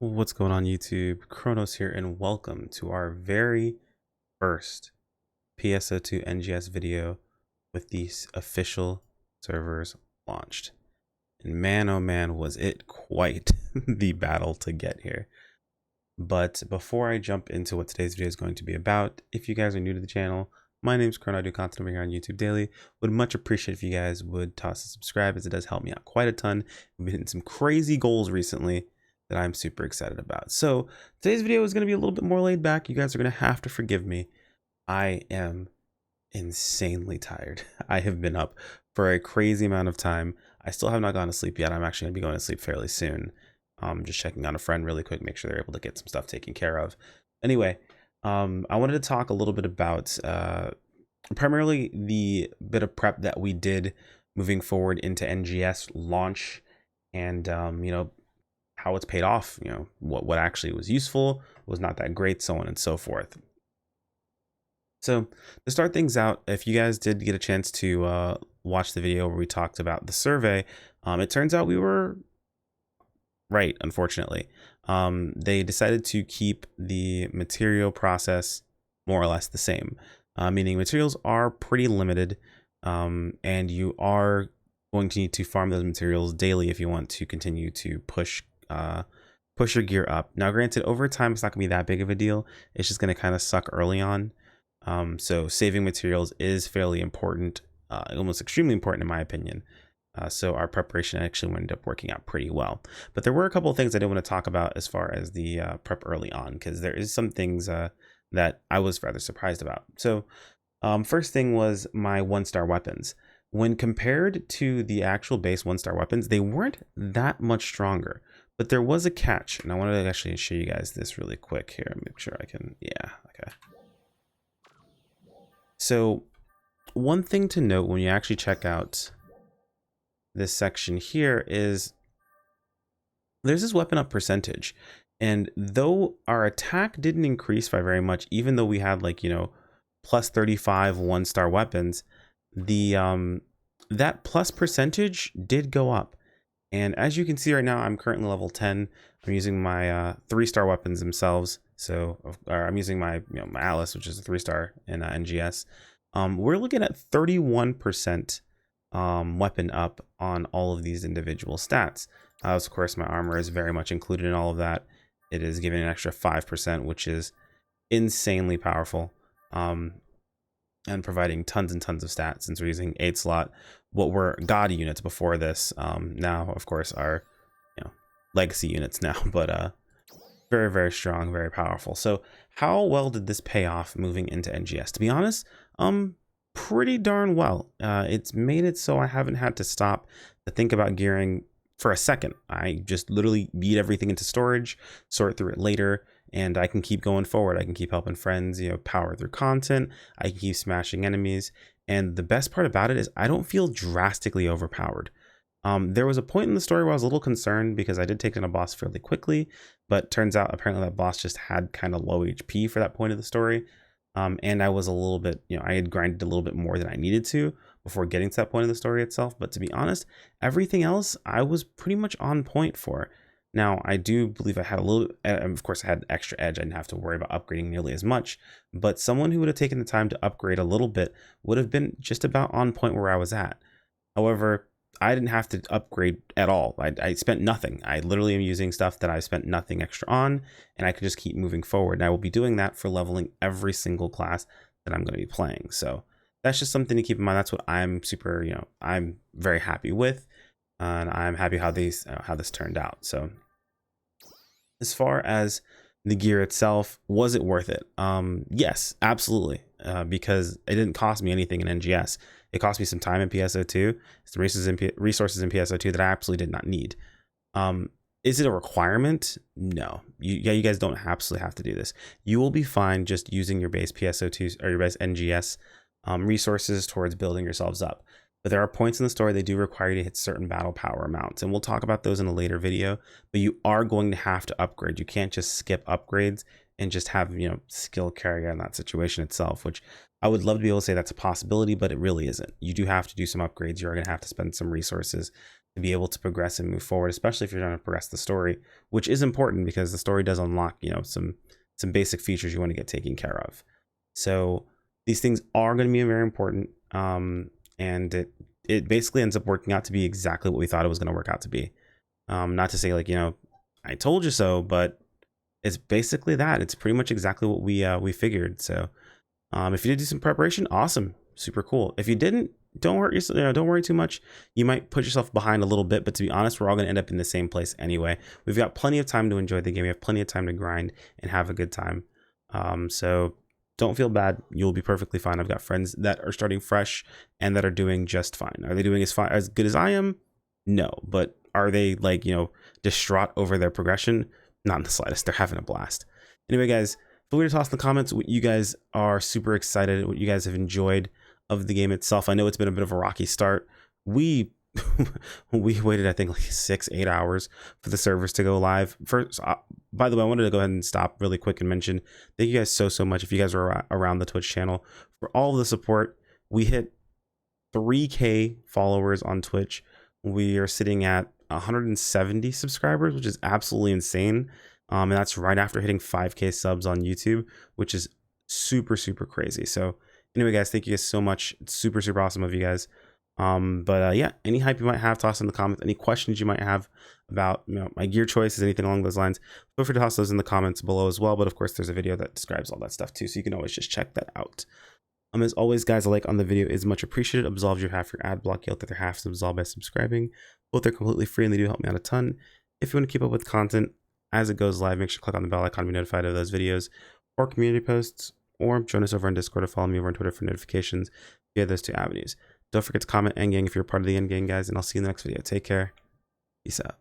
What's going on YouTube? Kronos here, and welcome to our very first PSO2 NGS video with these official servers launched. And man, oh man, was it quite the battle to get here. But before I jump into what today's video is going to be about, if you guys are new to the channel, my name's Krono. I do content over here on YouTube daily. Would much appreciate if you guys would toss a subscribe, as it does help me out quite a ton. We've been hitting some crazy goals recently that I'm super excited about. So today's video is going to be a little bit more laid back. You guys are going to have to forgive me. I am insanely tired. I have been up for a crazy amount of time. I still have not gone to sleep yet. I'm actually going to be going to sleep fairly soon. Just checking on a friend really quick, make sure they're able to get some stuff taken care of. Anyway, I wanted to talk a little bit about primarily the bit of prep that we did moving forward into NGS launch, and how it's paid off, what actually was useful, was not that great, so on and so forth. So to start things out, if you guys did get a chance to watch the video where we talked about the survey, it turns out we were right, unfortunately. They decided to keep the material process more or less the same, meaning materials are pretty limited, and you are going to need to farm those materials daily if you want to continue to push your gear up. Now, granted, over time, it's not gonna be that big of a deal. It's just gonna kind of suck early on. So saving materials is fairly important, almost extremely important in my opinion. So our preparation actually ended up working out pretty well. But there were a couple of things I did want to talk about as far as the prep early on, because there is some things that I was rather surprised about. So first thing was my 1-star weapons. When compared to the actual base 1-star weapons, they weren't that much stronger. But there was a catch, and I wanted to actually show you guys this really quick here. Make sure I can, yeah, okay. So one thing to note when you actually check out this section here is there's this weapon up percentage. And though our attack didn't increase by very much, even though we had like, plus 35 1-star weapons, the that plus percentage did go up. And as you can see right now, I'm currently level 10. I'm using my 3-star weapons themselves. So I'm using my my Alice, which is a 3-star in NGS. We're looking at 31% weapon up on all of these individual stats. Of course, my armor is very much included in all of that. It is giving an extra 5%, which is insanely powerful. And providing tons and tons of stats, since we're using 8 slot, what were god units before this, now of course are legacy units now, but very, very strong, very powerful. So how well did this pay off moving into NGS? To be honest, pretty darn well. It's made it so I haven't had to stop to think about gearing for a second. I just literally beat everything into storage, sort through it later, and I can keep going forward. I can keep helping friends, power through content. I can keep smashing enemies. And the best part about it is I don't feel drastically overpowered. There was a point in the story where I was a little concerned because I did take on a boss fairly quickly, but turns out apparently that boss just had kind of low HP for that point of the story. And I was a little bit, I had grinded a little bit more than I needed to before getting to that point in the story itself. But to be honest, everything else I was pretty much on point for. Now, I do believe I had a little, of course I had extra edge. I didn't have to worry about upgrading nearly as much, but someone who would have taken the time to upgrade a little bit would have been just about on point where I was at. However, I didn't have to upgrade at all. I spent nothing. I literally am using stuff that I spent nothing extra on, and I could just keep moving forward. And I will be doing that for leveling every single class that I'm going to be playing. So that's just something to keep in mind. That's what I'm super, I'm very happy with, and I'm happy how this turned out. So as far as the gear itself, was it worth it? Yes, absolutely, because it didn't cost me anything in NGS. It cost me some time in PSO2, some resources in PSO2 that I absolutely did not need. Is it a requirement? No. You guys don't absolutely have to do this. You will be fine just using your base PSO2 or your base NGS resources towards building yourselves up. But there are points in the story they do require you to hit certain battle power amounts, and we'll talk about those in a later video. But you are going to have to upgrade. You can't just skip upgrades and just have skill carry on that situation itself, which I would love to be able to say that's a possibility, but it really isn't. You do have to do some upgrades. You're going to have to spend some resources to be able to progress and move forward, especially if you're trying to progress the story, which is important because the story does unlock, you know, some basic features you want to get taken care of. So these things are going to be very important, and it basically ends up working out to be exactly what we thought it was going to work out to be. Not to say like, you know, I told you so, but it's basically that. It's pretty much exactly what we figured. So if you did do some preparation, awesome, super cool. If you didn't, don't hurt yourself, you know, don't worry too much. You might put yourself behind a little bit, but to be honest, we're all going to end up in the same place anyway. We've got plenty of time to enjoy the game. We have plenty of time to grind and have a good time. So don't feel bad. You'll be perfectly fine. I've got friends that are starting fresh and that are doing just fine. Are they doing as good as I am? No, but are they like, you know, distraught over their progression? Not in the slightest. They're having a blast. Anyway, guys, feel free to toss in the comments what you guys are super excited, what you guys have enjoyed of the game itself. I know it's been a bit of a rocky start. We waited, I think, like 6-8 hours for the servers to go live. First, by the way, I wanted to go ahead and stop really quick and mention thank you guys so much. If you guys are around the Twitch channel for all of the support, we hit 3K followers on Twitch. We are sitting at 170 subscribers, which is absolutely insane. And that's right after hitting 5K subs on YouTube, which is super, super crazy. So anyway, guys, thank you guys so much. It's super, super awesome of you guys. Yeah, any hype you might have, toss in the comments. Any questions you might have about, you know, my gear choices, anything along those lines, feel free to toss those in the comments below as well. But of course, there's a video that describes all that stuff too, so you can always just check that out. As always, guys, a like on the video is much appreciated. Absolves your half your ad block. You'll get their half absolved by subscribing. Both are completely free and they do help me out a ton. If you want to keep up with content as it goes live, make sure to click on the bell icon to be notified of those videos or community posts, or join us over on Discord or follow me over on Twitter for notifications via those two avenues. Don't forget to comment Endgang if you're a part of the Endgang, guys, and I'll see you in the next video. Take care. Peace out.